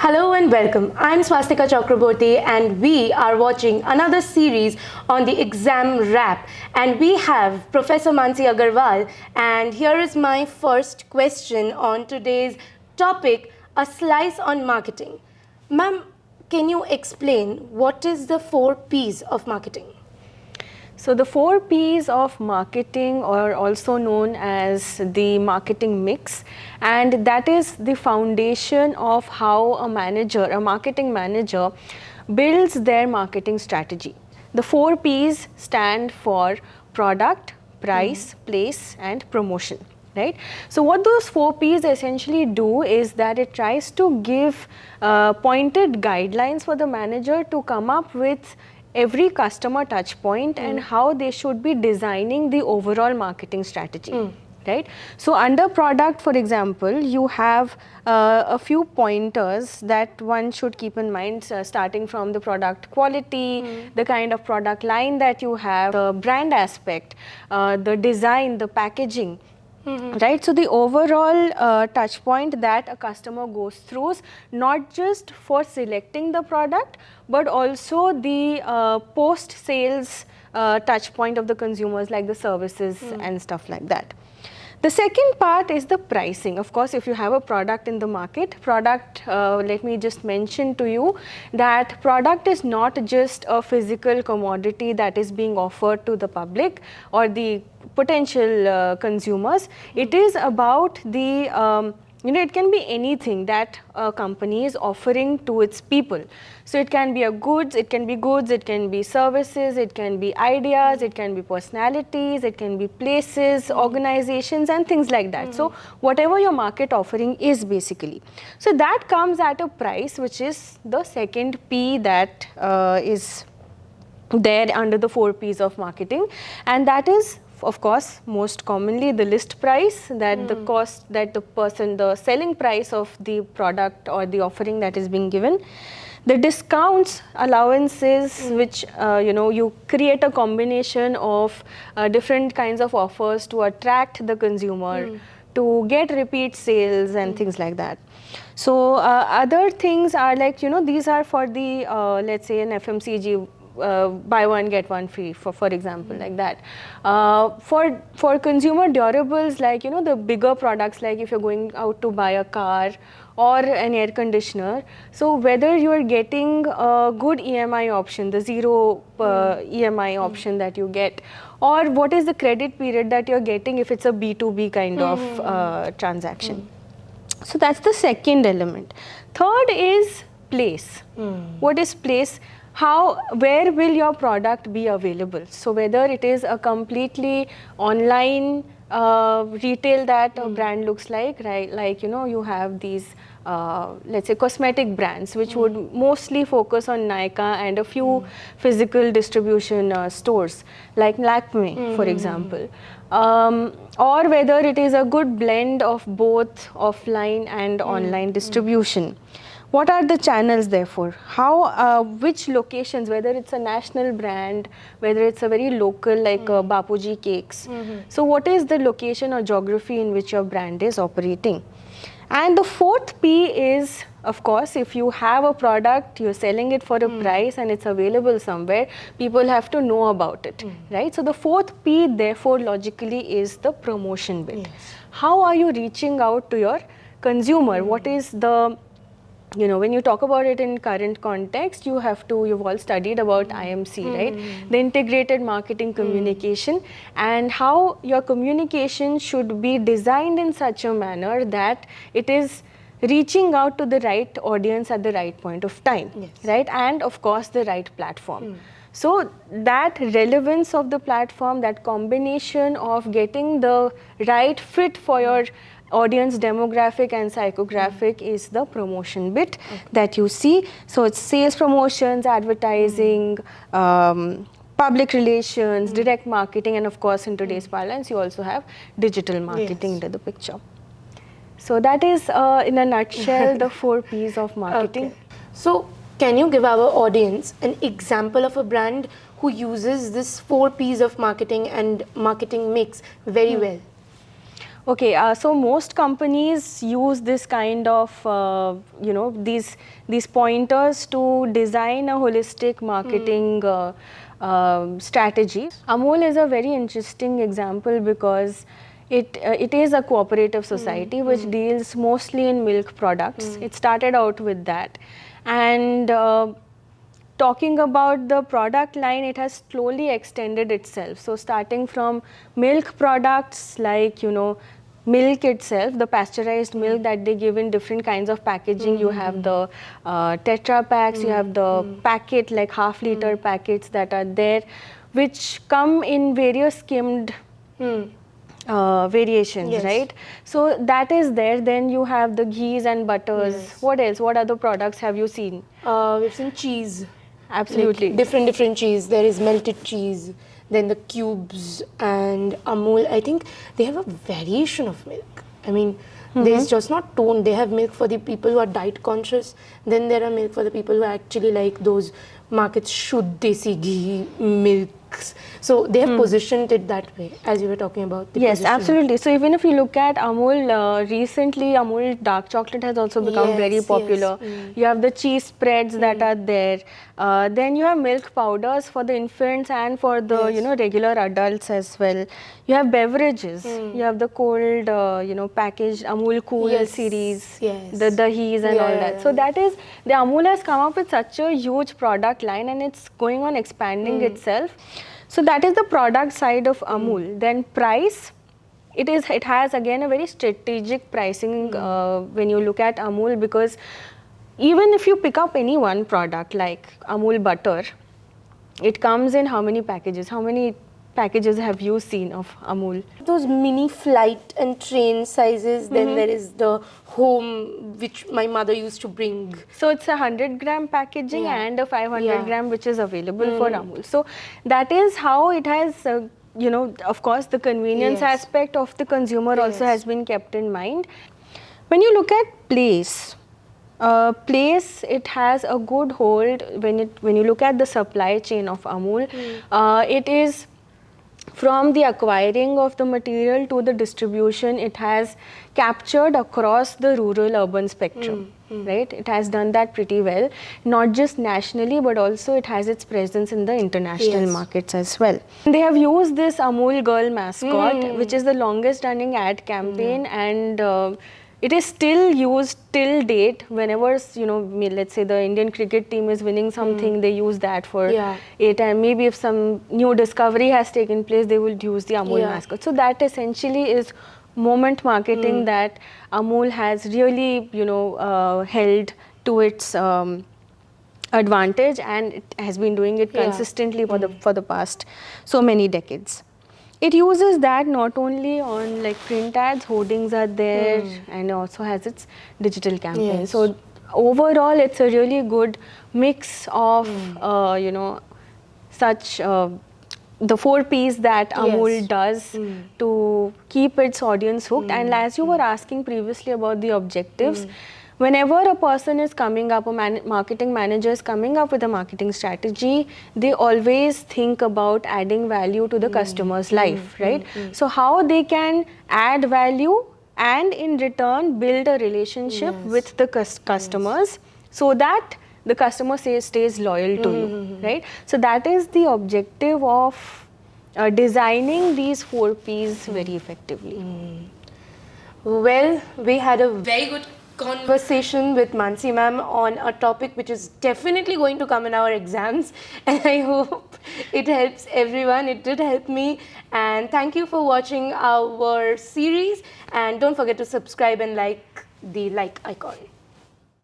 Hello and welcome. I'm Swastika Chakraborty and we are watching another series on the exam wrap, and we have Professor Manasi Agarwal, and here is my first question on today's topic, a slice on marketing. Ma'am, can you explain what is the 4 P's of marketing? So the 4 P's of marketing are also known as the marketing mix, and that is the foundation of how a marketing manager builds their marketing strategy. The 4 P's stand for product, price, place and promotion. Right? So what those 4 P's essentially do is that it tries to give pointed guidelines for the manager to come up with every customer touch point and how they should be designing the overall marketing strategy. Right? So under product, for example, you have a few pointers that one should keep in mind, starting from the product quality, the kind of product line that you have, the brand aspect, the design, the packaging. Right, so the overall touch point that a customer goes through is not just for selecting the product, but also the post-sales touch point of the consumers, like the services and stuff like that. The second part is the pricing. Of course, if you have a product in the market, let me just mention to you that product is not just a physical commodity that is being offered to the public or the potential consumers. It is about the it can be anything that a company is offering to its people. So it can be goods, it can be services, it can be ideas, it can be personalities, it can be places, organizations and things like that. So whatever your market offering is basically. So that comes at a price, which is the second P that is there under the 4 P's of marketing, and that is, of course, most commonly the list price, that the cost that the selling price of the product or the offering that is being given. The discounts, allowances, which you create a combination of different kinds of offers to attract the consumer, to get repeat sales and things like that. So other things are like, these are for the, let's say an FMCG, buy one get one free, for example, like that. For consumer durables, like the bigger products, like if you're going out to buy a car or an air conditioner, so whether you are getting a good EMI option, the zero EMI option that you get, or what is the credit period that you're getting if it's a B2B kind of transaction. So that's the second element. Third is place. What is place? Where will your product be available? So whether it is a completely online retail that a brand looks like, right? Like, you have these, let's say, cosmetic brands, which would mostly focus on Nykaa and a few physical distribution stores, like Lakme, for example. Or whether it is a good blend of both offline and online distribution. What are the channels therefore? Which locations, whether it's a national brand, whether it's a very local like Bapuji Cakes. So what is the location or geography in which your brand is operating? And the 4th P is, of course, if you have a product, you're selling it for a price and it's available somewhere, people have to know about it, right? So the 4th P therefore logically is the promotion bit. Yes. How are you reaching out to your consumer? What is the when you talk about it in current context, you've all studied about IMC, right? The integrated marketing communication, and how your communication should be designed in such a manner that it is reaching out to the right audience at the right point of time, right? And of course, the right platform. So that relevance of the platform, that combination of getting the right fit for your audience demographic and psychographic is the promotion bit that you see. So it's sales promotions, advertising, public relations, direct marketing, and of course in today's parlance you also have digital marketing into the picture. So that is in a nutshell the 4 P's of marketing. Okay. So can you give our audience an example of a brand who uses this 4 P's of marketing and marketing mix very well? Okay, so most companies use this kind of, these pointers to design a holistic marketing strategy. Amul is a very interesting example because it is a cooperative society which deals mostly in milk products. It started out with that, and talking about the product line, it has slowly extended itself. So starting from milk products like, milk itself, the pasteurized milk that they give in different kinds of packaging. You have the Tetra packs, you have the packet, like half-liter packets that are there, which come in various skimmed variations, Yes. right? So that is there. Then you have the ghees and butters. Yes. What else? What other products have you seen? We've seen cheese. Absolutely. Like different cheese. There is melted cheese, then the cubes, and Amul. I think they have a variation of milk. I mean, there's just not tone. They have milk for the people who are diet conscious. Then there are milk for the people who actually like those markets Shuddh Desi ghee milks. So they have positioned it that way, as you were talking about. The Yes, positioning. absolutely. So even if you look at Amul, recently Amul dark chocolate has also become very Yes, popular. yes. You have the cheese spreads that are there. Then you have milk powders for the infants and for the Yes. regular adults as well. You have beverages. You have the cold packaged Amul Cool Yes, series, yes. the dahees and all Yeah, that. yeah, So yeah. that is, the Amul has come up with such a huge product line and it's going on expanding itself. So that is the product side of Amul. Then price, it has again a very strategic pricing when you look at Amul, because even if you pick up any one product like Amul butter, it comes in how many packages? How many packages have you seen of Amul? Those mini flight and train sizes. Then there is the home, which my mother used to bring. So it's a 100-gram packaging Yeah. and a 500 Yeah. gram which is available for Amul. So that is how it has, of course the convenience Yes. aspect of the consumer also Yes. has been kept in mind. When you look at place, it has a good hold when you look at the supply chain of Amul. It is from the acquiring of the material to the distribution, it has captured across the rural urban spectrum, right? It has done that pretty well, not just nationally, but also it has its presence in the international Yes. markets as well. They have used this Amul Girl mascot, which is the longest running ad campaign, and it is still used till date. Whenever, let's say the Indian cricket team is winning something, they use that for it. And maybe if some new discovery has taken place, they will use the Amul mascot. So that essentially is moment marketing that Amul has really, held to its advantage, and it has been doing it consistently for the past so many decades. It uses that not only on like print ads, hoardings are there, and also has its digital campaign. Yes. So overall, it's a really good mix of such the 4 Ps that Amul does to keep its audience hooked. And as you were asking previously about the objectives, whenever a person is coming up, marketing manager is coming up with a marketing strategy, they always think about adding value to the customer's life, right? So how they can add value and in return build a relationship with the customers so that the customer stays loyal to you, right? So that is the objective of designing these 4 Ps very effectively. Well, we had a very good conversation with Manasi ma'am on a topic which is definitely going to come in our exams, and I hope it helps everyone. It did help me, and thank you for watching our series, and don't forget to subscribe and like the like icon.